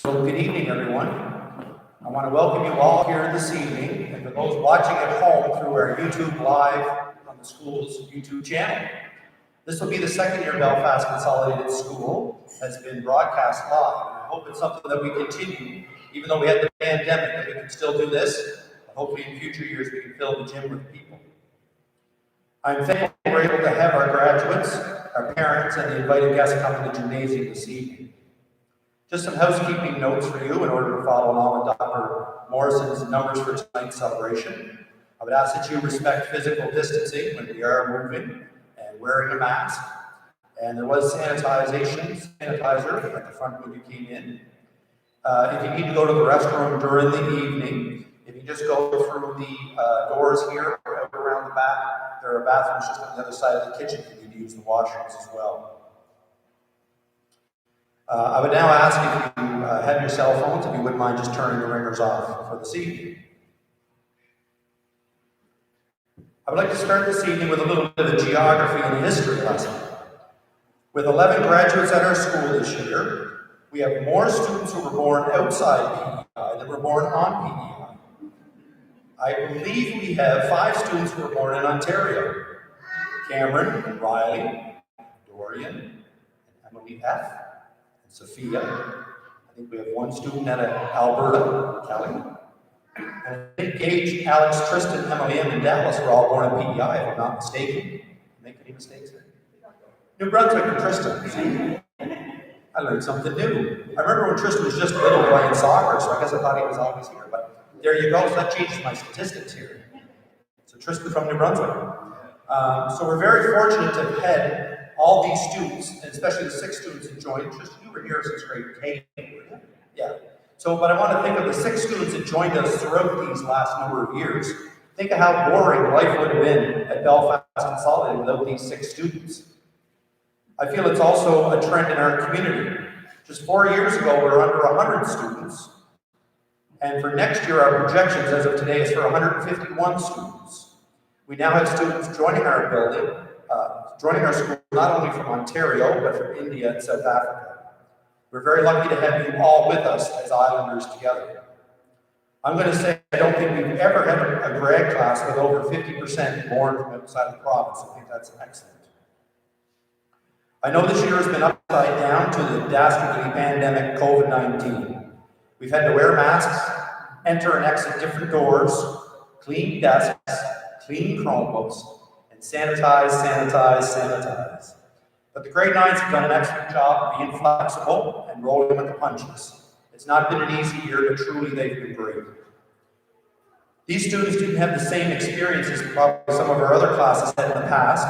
Well, good evening, everyone. I want to welcome you all here this evening, and for those watching at home through our YouTube Live on the school's YouTube channel. This will be the second year Belfast Consolidated School has been broadcast live, and I hope it's something that we continue, even though we had the pandemic, that we can still do this. Hopefully in future years we can fill the gym with people. I'm thankful we're able to have our graduates, our parents, and the invited guests come to the gymnasium this evening. Just some housekeeping notes for you in order to follow along with Dr. Morrison's numbers for tonight's celebration. I would ask that you respect physical distancing when we are moving and wearing a mask. And there was sanitizer at the front when you came in. If you need to go to the restroom during the evening, if you just go through the doors here around the back, there are bathrooms just on the other side of the kitchen if you need to use the washrooms as well. I would now ask if you have your cell phones, if you wouldn't mind just turning the ringers off for this evening. I would like to start this evening with a little bit of a geography and history lesson. With 11 graduates at our school this year, we have more students who were born outside PEI than were born on PEI. I believe we have 5 students who were born in Ontario. Cameron, Riley, Dorian, and Emily F. Sophia. I think we have 1 student out of Alberta, Kelly. And I think Gage, Alex, Tristan, Emily, and Dallas were all born in PEI, if I'm not mistaken. Make any mistakes there? New Brunswick and Tristan. See? I learned something new. I remember when Tristan was just little playing soccer, so I guess I thought he was always here. But there you go, so that changes my statistics here. So Tristan from New Brunswick. So we're very fortunate to have had all these students, and especially the 6 students that joined. Tristan, you were here since grade K, yeah. So, but I want to think of the 6 students that joined us throughout these last number of years. Think of how boring life would have been at Belfast Consolidated without these 6 students. I feel it's also a trend in our community. Just 4 years ago, we were under 100 students, and for next year, our projections as of today is for 151 students. We now have students joining our building, joining our school not only from Ontario, but from India and South Africa. We're very lucky to have you all with us as Islanders together. I'm going to say I don't think we've ever had a grad class with over 50% born from outside the province. I think that's excellent. I know this year has been upside down to the dastardly pandemic COVID-19. We've had to wear masks, enter and exit different doors, clean desks, clean Chromebooks, sanitize. But the grade 9s have done an excellent job of being flexible and rolling with the punches. It's not been an easy year, but truly they've been great. These students didn't have the same experiences probably some of our other classes had in the past,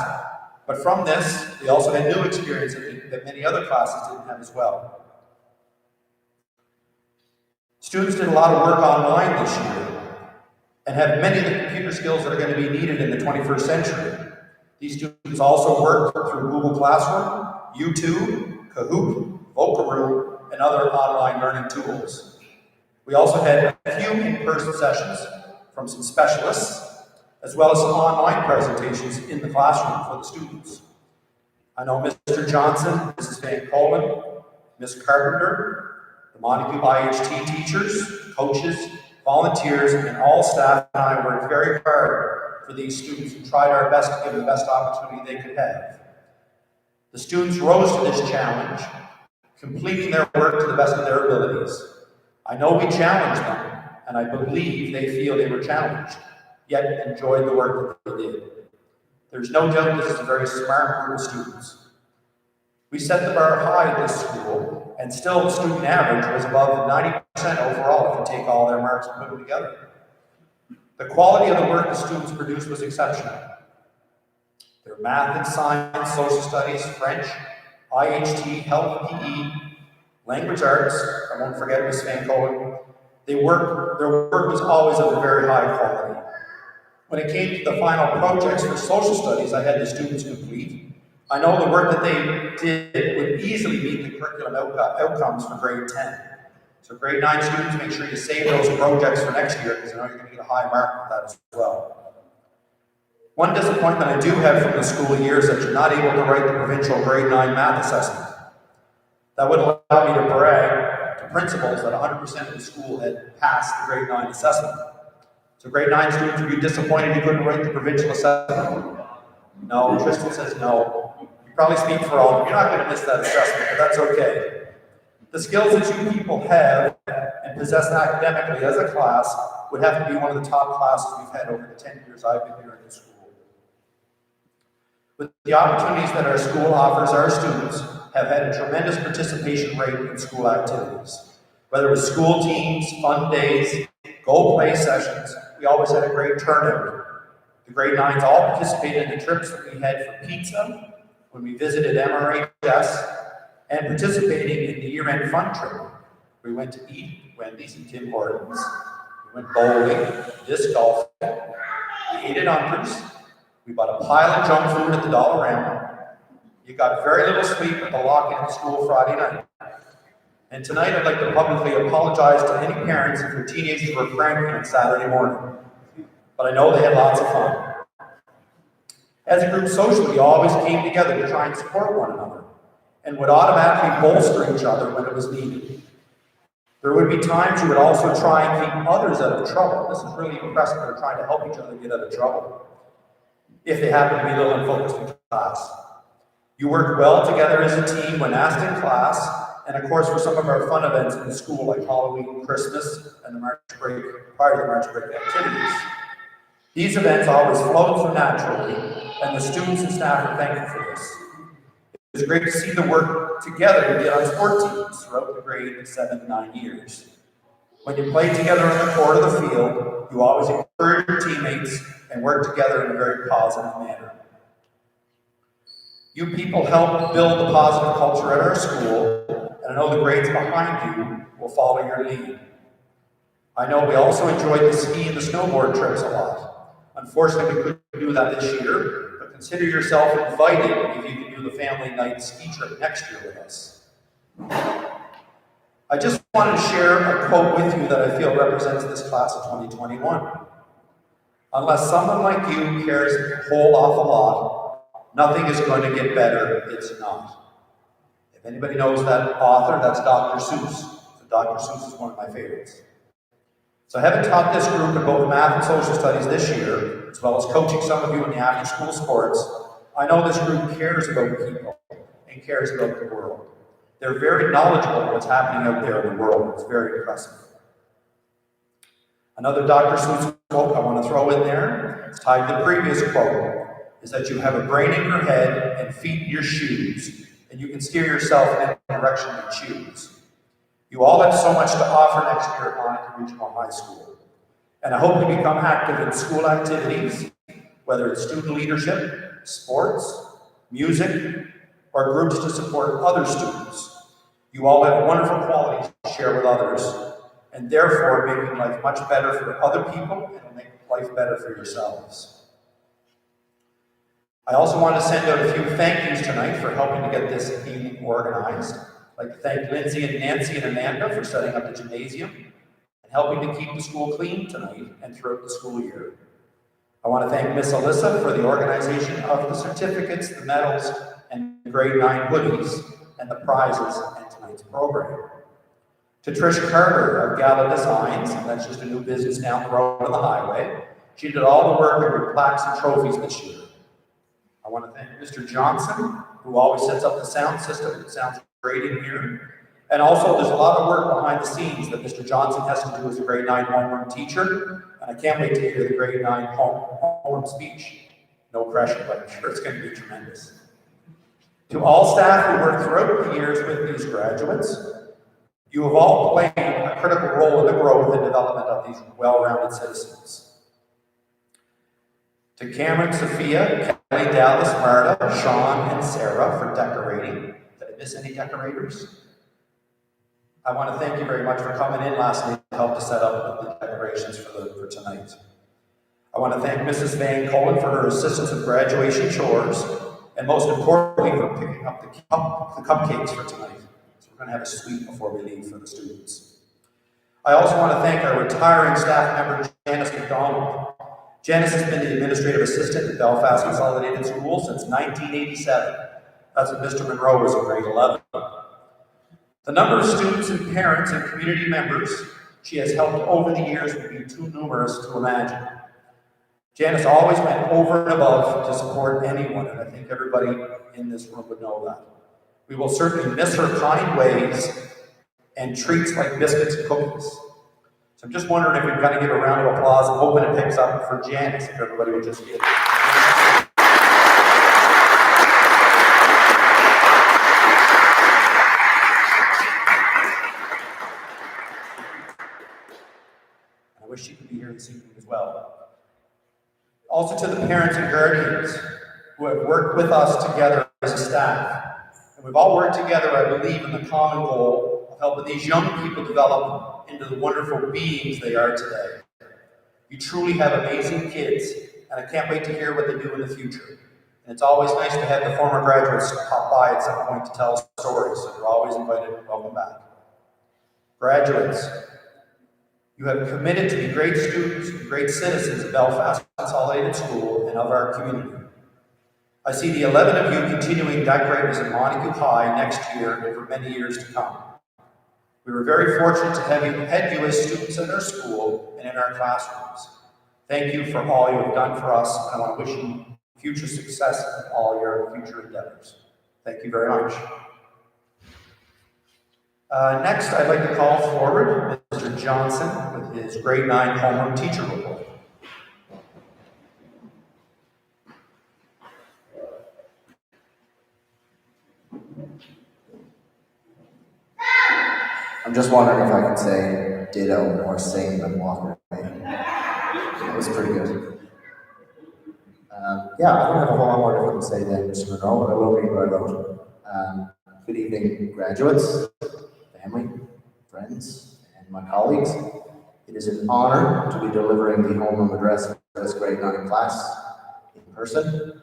but from this, they also had new experiences that many other classes didn't have as well. Students did a lot of work online this year, and have many of the computer skills that are going to be needed in the 21st century. These students also worked through Google Classroom, YouTube, Kahoot, Vocal Room, and other online learning tools. We also had a few in-person sessions from some specialists, as well as some online presentations in the classroom for the students. I know Mr. Johnson, Mrs. Van Colen, Ms. Carpenter, the Montague IHT teachers, coaches, volunteers, and all staff and I worked very hard for these students and tried our best to give them the best opportunity they could have. The students rose to this challenge, completing their work to the best of their abilities. I know we challenged them, and I believe they feel they were challenged, yet enjoyed the work that they did. There's no doubt this is a very smart group of students. We set the bar high at this school, and still the student average was above 90% overall if you take all their marks and put them together. The quality of the work the students produced was exceptional. Their math and science, social studies, French, IHT, health, PE, language arts, I won't forget Ms. Van Cohen, their work was always of a very high quality. When it came to the final projects for social studies I had the students complete, I know the work that they did would easily meet the curriculum outcomes for grade 10. So grade 9 students, make sure you save those projects for next year because I know you're going to get a high mark with that as well. One disappointment I do have from the school year is that you're not able to write the provincial grade 9 math assessment. That would allow me to principals that 100% of the school had passed the grade 9 assessment. So grade 9 students, were you disappointed you couldn't write the provincial assessment? No, Tristan says no. You probably speak for all of them. You're not going to miss that assessment, but that's okay. The skills that you people have and possess academically as a class would have to be one of the top classes we've had over the 10 years I've been here in the school. With the opportunities that our school offers our students have had a tremendous participation rate in school activities. Whether it was school teams, fun days, go play sessions, we always had a great turnout. The grade 9s all participated in the trips that we had for pizza, when we visited MRHS, and participating in the year-end fun trip. We went to eat Wendy's and Tim Hortons. We went bowling, disc golf. We ate at Hunters. We bought a pile of junk food at the Dollarama. You got very little sleep at the lock-in at school Friday night. And tonight I'd like to publicly apologize to any parents if their teenagers were cranky on Saturday morning. But I know they had lots of fun. As a group socially, we always came together to try and support one another and would automatically bolster each other when it was needed. There would be times you would also try and keep others out of trouble. This is really impressive. They're trying to help each other get out of trouble if they happen to be a little unfocused in class. You worked well together as a team when asked in class, and of course for some of our fun events in the school like Halloween, Christmas, and the March break, prior to the March break activities. These events always flowed so naturally, and the students and staff are thankful for this. It was great to see the work together you did on sport teams throughout the grade 7 to 9 years. When you played together on the court or the field, you always encouraged your teammates and worked together in a very positive manner. You people helped build the positive culture at our school, and I know the grades behind you will follow your lead. I know we also enjoyed the ski and the snowboard trips a lot. Unfortunately, we couldn't do that this year, but consider yourself invited if you can do the family night ski trip next year with us. I just wanted to share a quote with you that I feel represents this class of 2021. Unless someone like you cares a whole awful lot, nothing is going to get better, it's not. If anybody knows that author, that's Dr. Seuss. So Dr. Seuss is one of my favorites. So having taught this group in both math and social studies this year, as well as coaching some of you in the after-school sports, I know this group cares about people and cares about the world. They're very knowledgeable of what's happening out there in the world. It's very impressive. Another Dr. Seuss quote I want to throw in there, it's tied to the previous quote, is that you have a brain in your head and feet in your shoes, and you can steer yourself in any direction you choose. You all have so much to offer next year at Arlington Regional High School. And I hope you become active in school activities, whether it's student leadership, sports, music, or groups to support other students. You all have wonderful qualities to share with others, and therefore making life much better for other people and will make life better for yourselves. I also want to send out a few thank yous tonight for helping to get this evening organized. I'd like to thank Lindsay and Nancy and Amanda for setting up the gymnasium and helping to keep the school clean tonight and throughout the school year. I want to thank Miss Alyssa for the organization of the certificates, the medals, and the grade 9 hoodies and the prizes in tonight's program. To Trish Carter of Gala Designs, and that's just a new business down the road on the highway. She did all the work on your plaques and trophies this year. I want to thank Mr. Johnson, who always sets up the sound system. It sounds great in here. And also, there's a lot of work behind the scenes that Mr. Johnson has to do as a grade 9 homeroom teacher. And I can't wait to hear the grade 9 homeroom speech. No pressure, but I'm sure it's going to be tremendous. To all staff who worked throughout the years with these graduates, you have all played a critical role in the growth and development of these well-rounded citizens. To Cameron, Sophia, Kelly, Dallas, Marta, Sean, and Sarah for decorating. Did I miss any decorators? I want to thank you very much for coming in last night to help to set up the decorations for tonight. I want to thank Mrs. Van Cohen for her assistance with graduation chores, and most importantly for picking up the cupcakes for tonight. So we're going to have a sweet before we leave for the students. I also want to thank our retiring staff member, Janice McDonald. Janice has been the administrative assistant at Belfast Consolidated School since 1987. That's when Mr. Monroe was in grade 11. The number of students and parents and community members she has helped over the years would be too numerous to imagine. Janice always went over and above to support anyone, and I think everybody in this room would know that. We will certainly miss her kind ways and treats like biscuits and cookies. So I'm just wondering if we've got to give a round of applause and hoping it picks up for Janice, if everybody would just give it. I wish she could be here this evening as well. Also to the parents and guardians who have worked with us together as a staff. And we've all worked together, I believe, in the common goal of helping these young people develop into the wonderful beings they are today. You truly have amazing kids, and I can't wait to hear what they do in the future. And it's always nice to have the former graduates pop by at some point to tell stories, so you're always invited and welcome back. Graduates, you have committed to be great students and great citizens of Belfast Consolidated School and of our community. I see the 11 of you continuing that greatness at Montague High next year and for many years to come. We were very fortunate to have you as students in our school and in our classrooms. Thank you for all you have done for us, and I want to wish you future success in all your future endeavors. Thank you very much. Next, I'd like to call forward Mr. Johnson with his grade 9 homeroom teacher report. I'm just wondering if I can say ditto or sing and walk away. That was pretty good. Yeah, I don't have a whole lot more different to say than Mr. Monroe, but I will read what I wrote. Good evening, graduates, family, friends, and my colleagues. It is an honor to be delivering the homeroom address for this grade 9 class in person.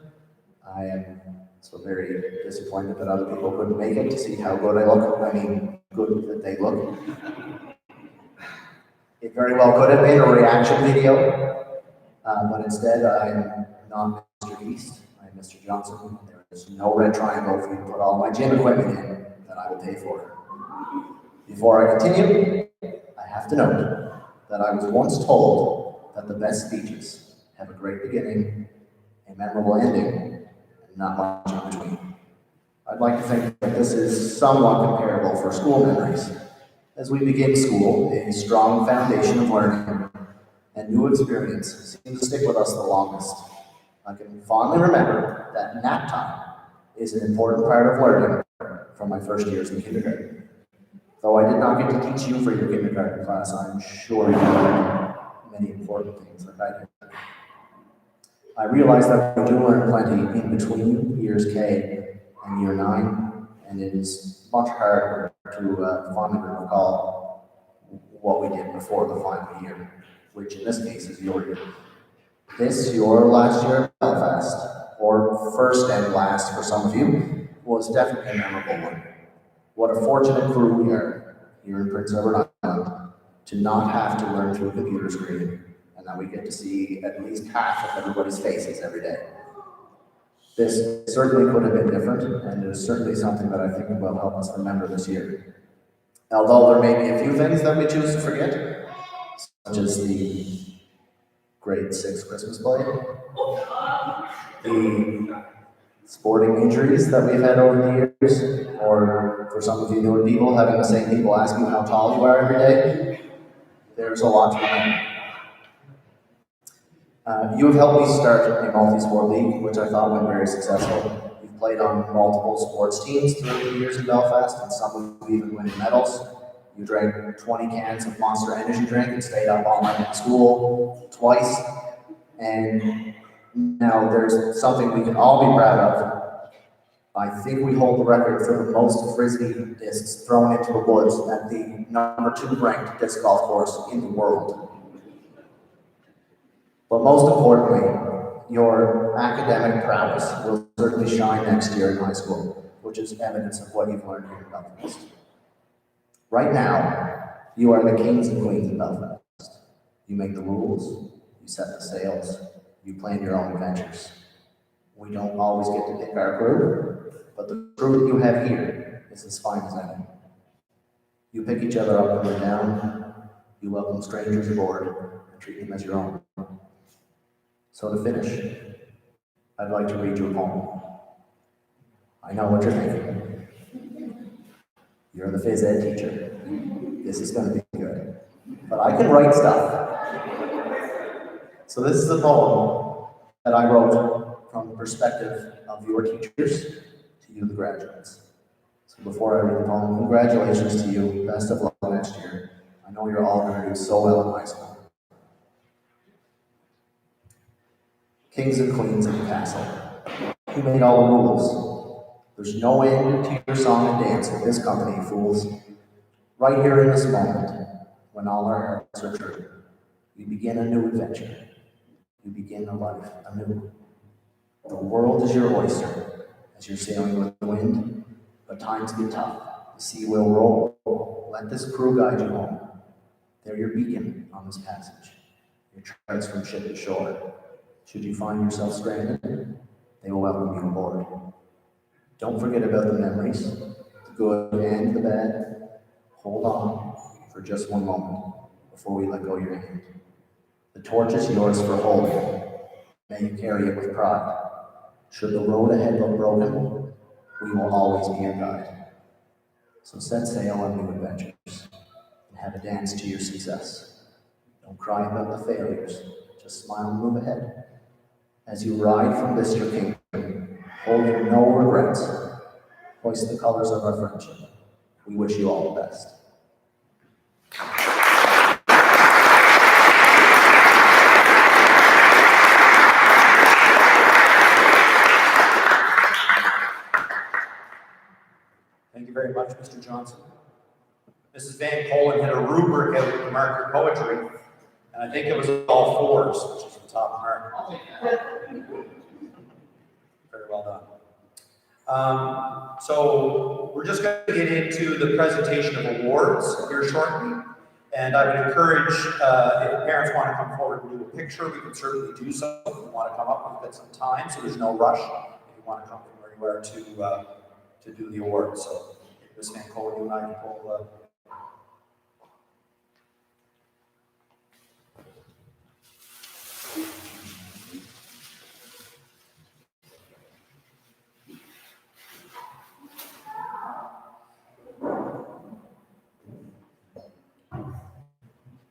I am so very disappointed that other people couldn't make it to see how good I look. I mean, good that they look. It very well could have been a reaction video, but instead I'm not Mr. East, I'm Mr. Johnson. There is no red triangle for you to put all my gym equipment in that I will pay for. Before I continue, I have to note that I was once told that the best speeches have a great beginning, a memorable ending, and not much in between. I'd like to think that this is somewhat comparable for school memories. As we begin school, a strong foundation of learning and new experience seem to stick with us the longest. I can fondly remember that nap time is an important part of learning from my first years in kindergarten. Though I did not get to teach you for your kindergarten class, I'm sure you learned many important things like I did. I realize that we do learn plenty in between years K and year 9, and it is much harder to fondly recall what we did before the final year, which in this case is your year. This, your last year at Belfast, or first and last for some of you, was definitely a memorable one. What a fortunate crew we are here in Prince Edward Island to not have to learn through a computer screen, and that we get to see at least half of everybody's faces every day. This certainly could have been different, and it is certainly something that I think will help us remember this year. Although there may be a few things that we choose to forget, such as the grade 6 Christmas play, the sporting injuries that we've had over the years, or for some of you newer people, having the same people ask you how tall you are every day, there's a lot to remember. You have helped me start a multi-sport league, which I thought went very successful. You've played on multiple sports teams throughout the years in Belfast, and some of you even winning medals. You drank 20 cans of Monster Energy drink and stayed up all night in school twice. And now there's something we can all be proud of. I think we hold the record for the most frisbee discs thrown into the woods at the number 2 ranked disc golf course in the world. But most importantly, your academic prowess will certainly shine next year in high school, which is evidence of what you've learned here in Belfast. Right now, you are the kings and queens of Belfast. You make the rules, you set the sails, you plan your own adventures. We don't always get to pick our crew, but the crew that you have here is as fine as any. You pick each other up when you're down. You welcome strangers aboard and treat them as your own. So to finish, I'd like to read you a poem. I know what you're thinking. You're the phys ed teacher. This is going to be good. But I can write stuff. So this is a poem that I wrote from the perspective of your teachers to you, the graduates. So before I read the poem, congratulations to you. Best of luck next year. I know you're all going to do so well in high school. Kings and queens of the castle, who made all the rules? There's no end to your song and dance with this company, fools. Right here in this moment, when all our hearts are true, we begin a new adventure. We begin a life anew. The world is your oyster as you're sailing with the wind, but times get tough. The sea will roll. Let this crew guide you home. They're your beacon on this passage, your treads from ship to shore. Should you find yourself stranded, they will welcome you aboard. Don't forget about the memories, the good and the bad. Hold on for just one moment before we let go of your hand. The torch is yours for holding. May you carry it with pride. Should the road ahead look broken, we will always be your guide. So set sail on new adventures and have a dance to your success. Don't cry about the failures, just smile and move ahead. As you ride from this your kingdom, holding no regrets, hoist the colors of our friendship. We wish you all the best. Thank you very much, Mr. Johnson. Mrs. Van Colen had a rubric out to mark her poetry, and I think it was all fours, which is the top mark. Very well done. So we're just going to get into the presentation of awards here shortly, and I would encourage if parents want to come forward and do a picture, we can certainly do so. If you want to come up, we've got some time, so there's no rush. If you want to come from where you are to do the awards, so Ms. Van Colen, you and I can pull.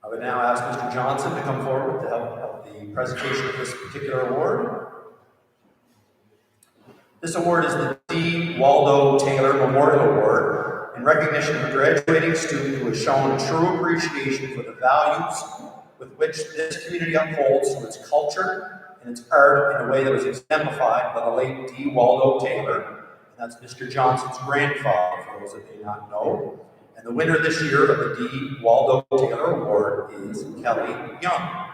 I would now ask Mr. Johnson to come forward to help the presentation of this particular award. This award is the D. Waldo Taylor Memorial Award in recognition of a graduating student who has shown true appreciation for the values with which this community upholds through its culture and its art in a way that was exemplified by the late D. Waldo Taylor. And that's Mr. Johnson's grandfather, for those that may not know. And the winner this year of the D. Waldo Taylor Award is Kelly Young.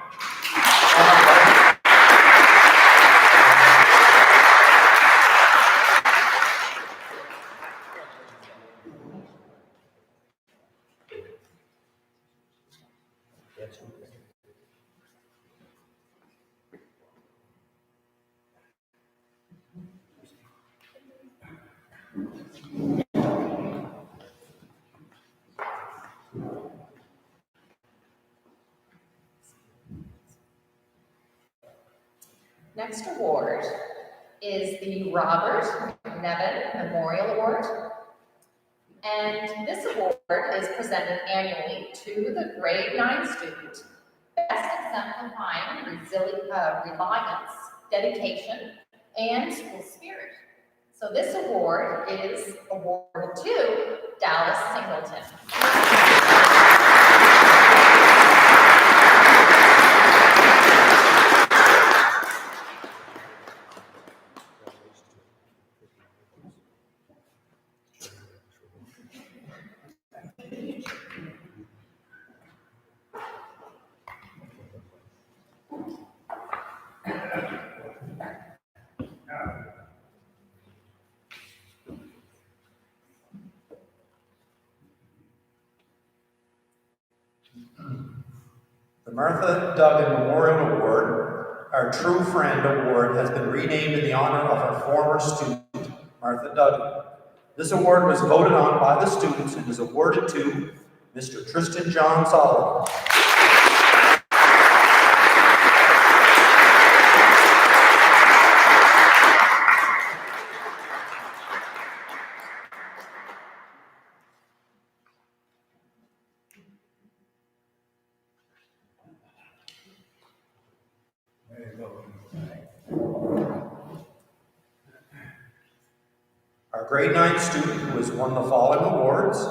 Next award is the Robert Nevin Memorial Award. And this award is presented annually to the grade 9 student, best exemplifying reliance, dedication, and school spirit. So this award is awarded to Dallas Singleton. The Martha Duggan Memorial Award, our True Friend Award, has been renamed in the honor of our former student, Martha Duggan. This award was voted on by the students and is awarded to Mr. Tristan John Solomon. Our grade 9 student who has won the following awards.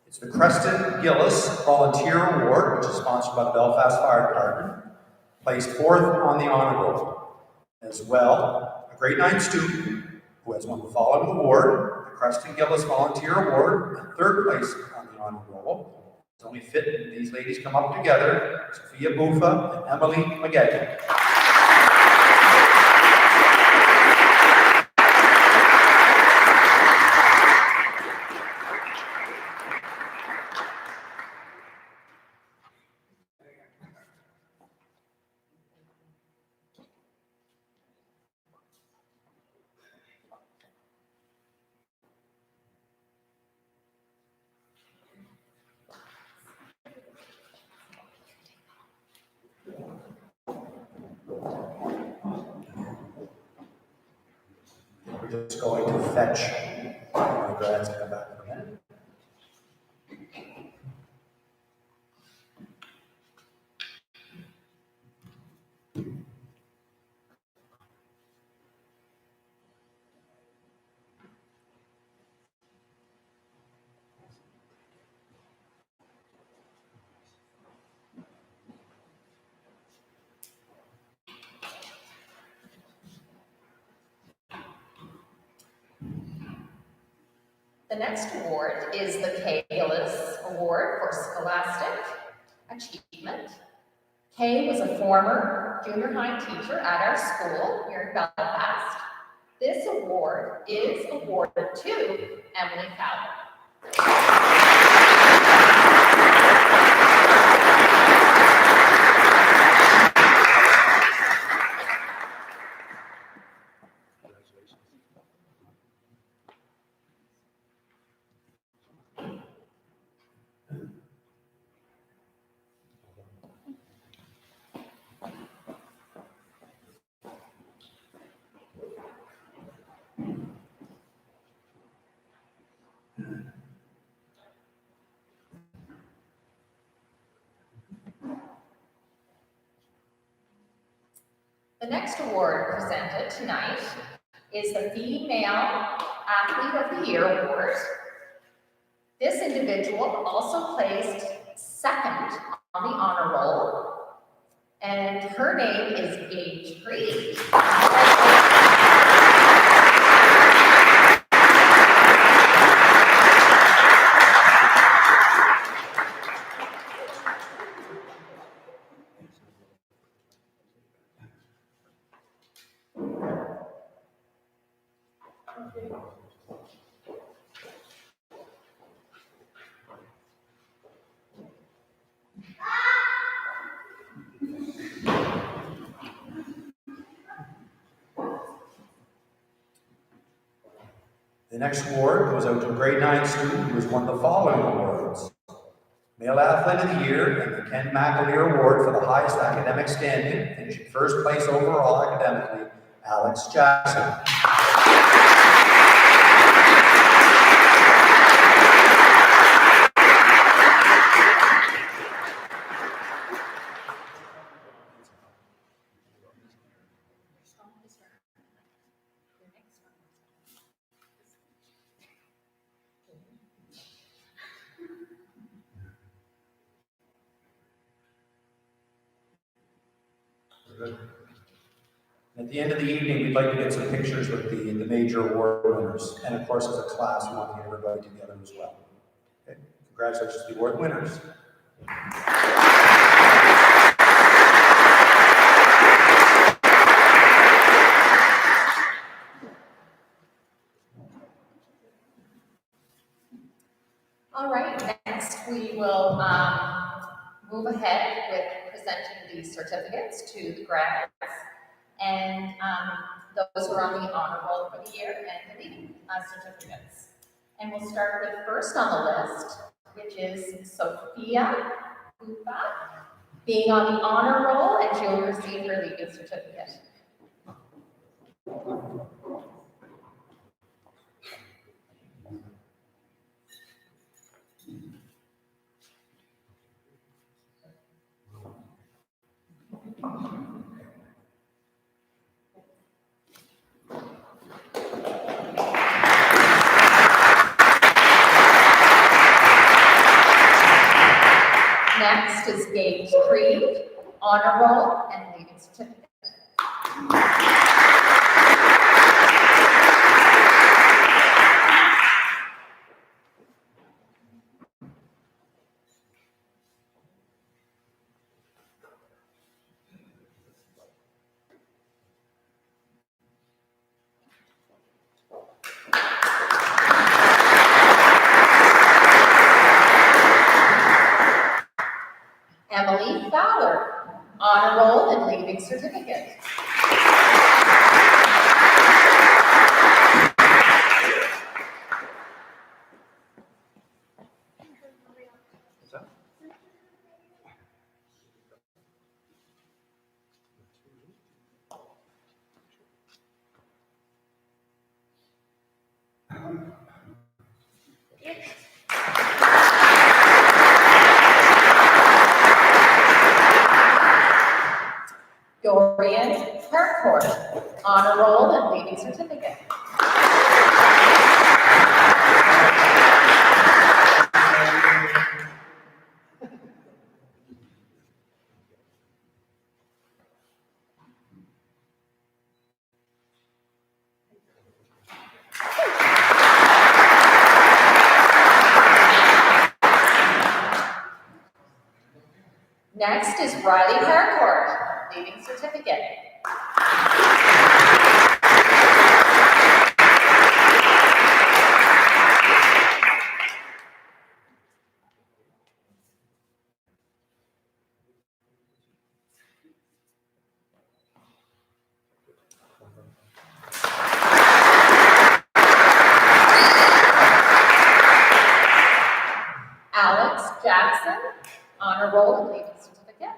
It's the Creston Gillis Volunteer Award, which is sponsored by the Belfast Fire Department, placed 4th on the honor roll. As well, a grade 9 student who has won the following award, the Creston Gillis Volunteer Award, in 3rd place on the honor roll. It's only fitting these ladies come up together, Sophia Buffa and Emily McGetty. We're just going to fetch my grads and come back in a minute. The next award is the Kayla's Award for Scholastic Achievement. Kay was a former junior high teacher at our school here in Belfast. This award is awarded to Emily Fowler. The next award presented tonight is the Female Athlete of the Year Award. This individual also placed 2nd on the honor roll, and her name is Gage Reed. The next award goes out to a grade 9 student who has won the following awards. Male Athlete of the Year and the Ken McAleer Award for the highest academic standing, finishing 1st place overall academically, Alex Jackson. At the end of the evening, we'd like to get some pictures with the major award winners. And of course, as a class, we want to get everybody together as well. Okay. Congratulations to the award winners. All right, next we will move ahead with presenting these certificates to the grads and those who are on the honor roll for the year and the meeting. certificates. And we'll start with first on the list, which is Sophia Bupa, being on the honor roll, and she'll receive her leaving certificate. Next is Gage Creed, honor roll and leaving certificate. Emily Fowler, honor roll and leaving certificate. Dorian Harcourt, honor roll and leaving certificate. Next is Riley Harcourt, leaving certificate. Alex Jackson, honor roll and leaving certificate.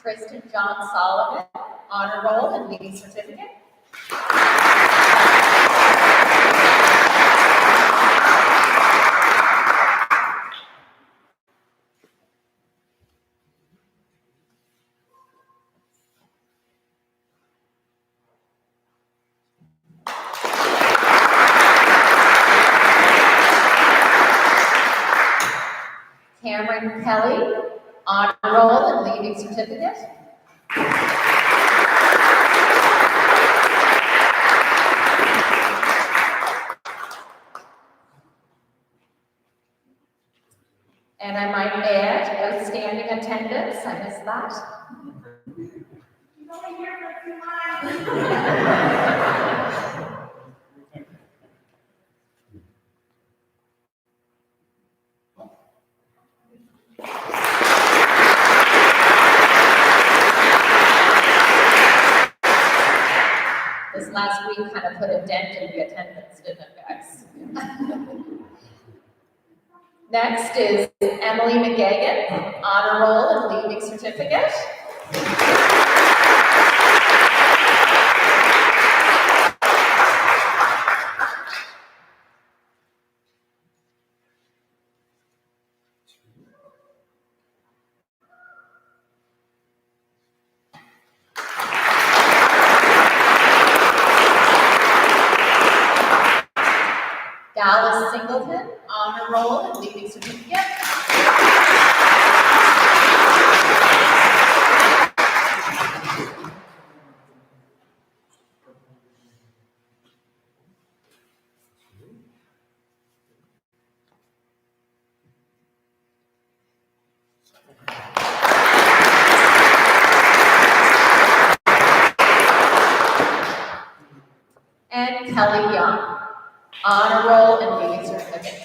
Tristan John Solomon, honor roll and leaving certificate. Cameron Kelly, honor roll and leaving certificate. And I might add, outstanding attendance, I missed that. He's only here for 2 months. This last week kind of put a dent in the attendance, didn't it, guys? Next is Emily McGagan, honor roll and leaving certificate. Dallas Singleton, honor roll and leaving certificate. Kelly Young, Honor Roll and Leaving Certificate.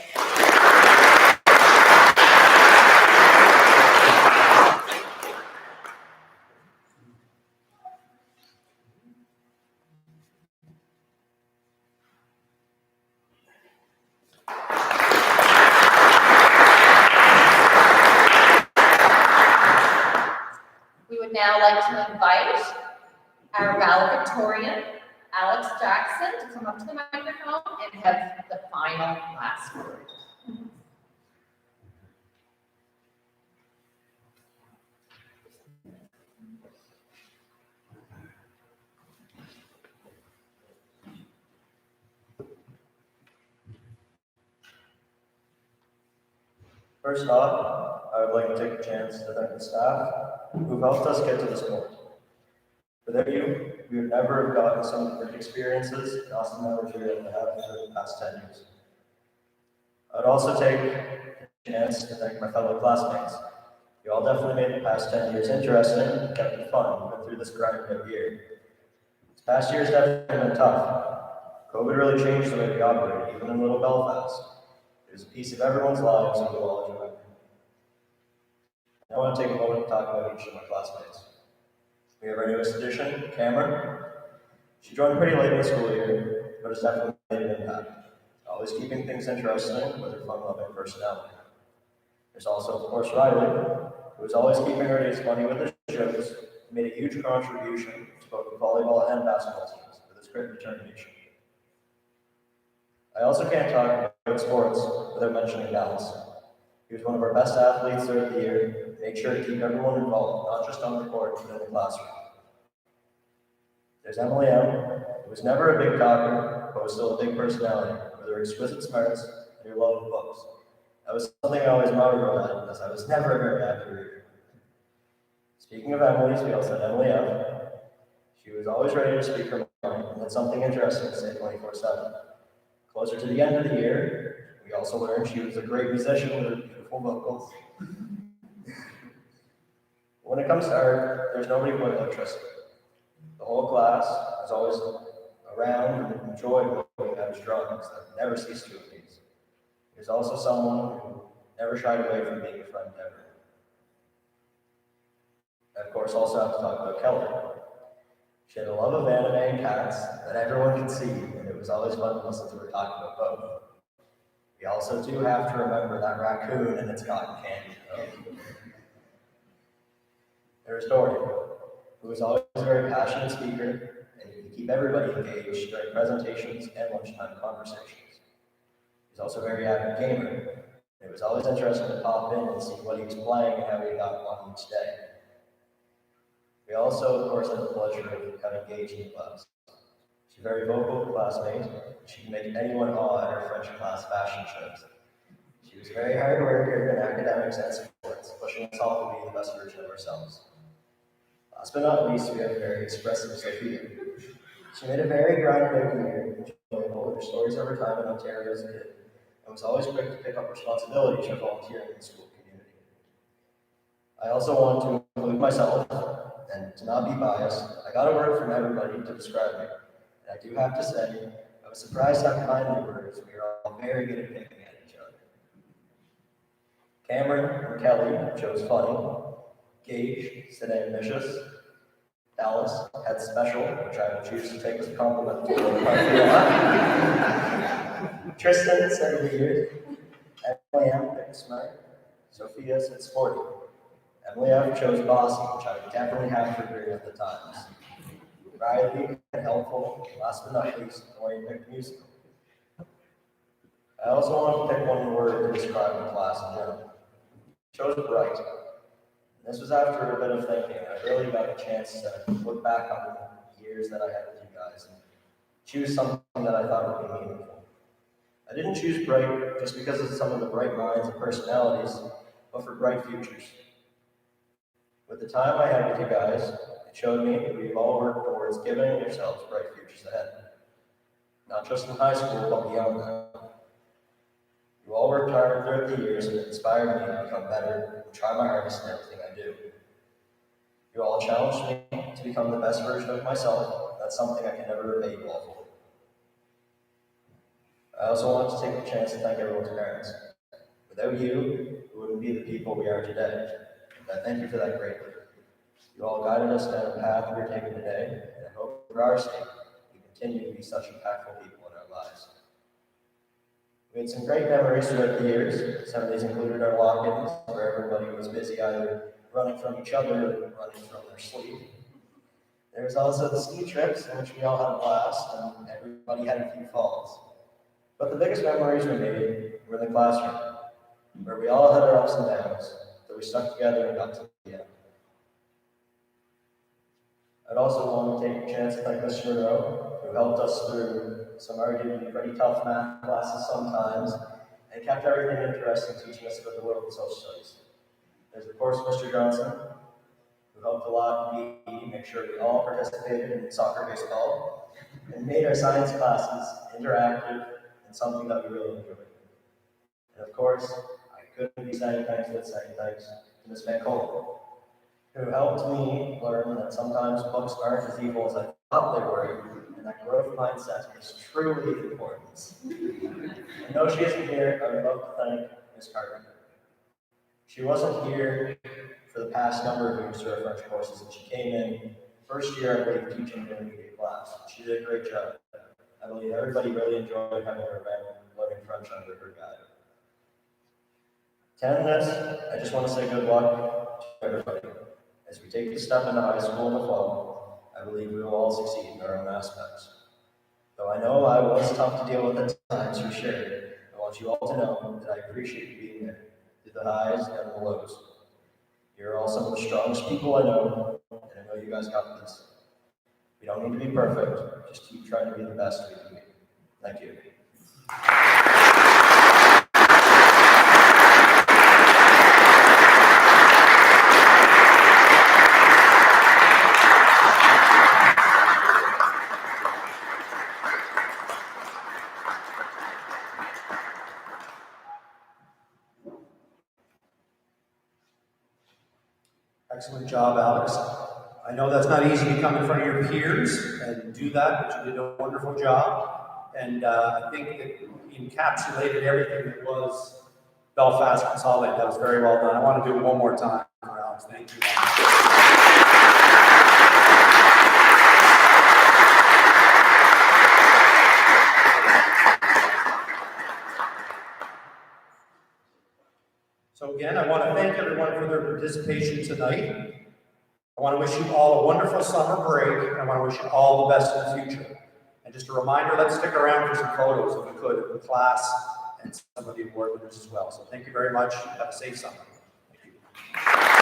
We would now like to invite our valedictorian, Alex Jackson, to come up to the microphone and have the final last word. First off, I would like to take a chance to thank the staff who've helped us get to this point. Without you, we would never have gotten some of the great experiences and awesome memories we were able to have for the past 10 years. I'd also take a chance to thank my fellow classmates. You all definitely made the past 10 years interesting and kept it fun even through this grinding year. This past year's definitely been tough. COVID really changed the way we operate, even in little Belfast. It was a piece of everyone's lives we will always remember. I want to take a moment to talk about each of my classmates. We have our newest addition, Cameron. She joined pretty late in the school year, but has definitely made an impact. Always keeping things interesting with her fun-loving personality. There's also, of course, Riley, who is always keeping her days funny with her jokes, and made a huge contribution to both the volleyball and basketball teams with his great determination. I also can't talk about sports without mentioning Dallas. He was one of our best athletes throughout the year, made sure to keep everyone involved, not just on the court, but in the classroom. There's Emily M., who was never a big talker, but was still a big personality, with her exquisite smarts and her love of books. That was something I always marveled at, as I was never a very avid reader. Speaking of Emily's, we also had Emily M. She was always ready to speak her mind and had something interesting to say 24/7. Closer to the end of the year, we also learned she was a great musician with her beautiful vocals. When it comes to art, there's nobody but electricity. The whole class was always around and enjoyed looking at his drawings that never ceased to amaze. He was also someone who never shied away from being a friend ever. I, of course, also have to talk about Kelly. She had a love of anime and cats that everyone could see, and it was always fun to listen to her talk about both. We also do have to remember that raccoon and its cotton candy, though. There's Dory, who was always a very passionate speaker, and he could keep everybody engaged during presentations and lunchtime conversations. He's also a very avid gamer, and it was always interesting to pop in and see what he was playing and how he got on each day. We also, of course, had the pleasure of having Gage in class. She's a very vocal classmate. She can make anyone awe at her French class fashion shows. She was a very hard worker in academics and sports, pushing us all to be the best version of ourselves. Last but not least, we have a very expressive Sophia. She made a very groundbreaking year, enjoying all of her stories of her time in Ontario as a kid, and was always quick to pick up responsibilities for volunteering in the school community. I also want to include myself, and to not be biased, I got a word from everybody to describe me. And I do have to say, I was surprised how kind they were, as we are all very good at picking at each other. Cameron and Kelly chose funny. Gage said ambitious. Dallas had special, which I will choose to take as a compliment for the parking lot. Tristan said weird. Emily M picked smart. Sophia said sporty. Emily F chose bossy, which I would definitely have to agree with at times. Riley and helpful, last but not least, Lori picked musical. I also wanted to pick one word to describe the class in general. I chose bright. And this was after a bit of thinking. I really got a chance to look back on the years that I had with you guys and choose something that I thought would be meaningful. I didn't choose bright just because of some of the bright minds and personalities, but for bright futures. With the time I had with you guys, it showed me that we've all worked towards giving yourselves bright futures ahead. Not just in high school, but beyond that. You all worked hard throughout the years and it inspired me to become better and try my hardest in everything I do. You all challenged me to become the best version of myself. That's something I can never repay you all for. I also want to take the chance to thank everyone's parents. Without you, we wouldn't be the people we are today. And I thank you for that greatly. You all guided us down the path we are taking today, and I hope for our sake, we continue to be such impactful people in our lives. We had some great memories throughout the years. Some of these included our walk-ins, where everybody was busy either running from each other or running from their sleep. There was also the ski trips, in which we all had a blast, and everybody had a few falls. But the biggest memories we made were in the classroom, where we all had our ups and downs, but we stuck together and got to the end. I'd also want to take a chance to thank Mr. Monroe, who helped us through some arguably pretty tough math classes sometimes, and kept everything interesting, teaching us about the world of social studies. There's, of course, Mr. Johnson, who helped a lot in PE, make sure we all participated in soccer, baseball, and made our science classes interactive and something that we really enjoyed. And of course, I couldn't be saying thanks without saying thanks to Ms. Van Cole, who helped me learn that sometimes books aren't as evil as I thought they were, and that growth mindset is truly important. And though she isn't here, I would love to thank Ms. Carter. She wasn't here for the past number of years through our French courses, and she came in first year, I believe, teaching an intermediate class. She did a great job. I believe everybody really enjoyed having her around learning French under her guide. To end this, I just want to say good luck to everybody. As we take the step into high school in the fall, I believe we will all succeed in our own aspects. Though I know I was tough to deal with at times for sure, I want you all to know that I appreciate you being there, through the highs and the lows. You're all some of the strongest people I know, and I know you guys got this. We don't need to be perfect, just keep trying to be the best we can be. Thank you. Excellent job, Alex. I know that's not easy to come in front of your peers and do that, but you did a wonderful job. And I think that you encapsulated everything that was Belfast Consolidated. That was very well done. I want to do it one more time for Alex. Thank you. So again, I want to thank everyone for their participation tonight. I want to wish you all a wonderful summer break, and I want to wish you all the best in the future. And just a reminder, let's stick around for some photos, if we could, of the class and some of the award winners as well. So thank you very much. Have a safe summer. Thank you.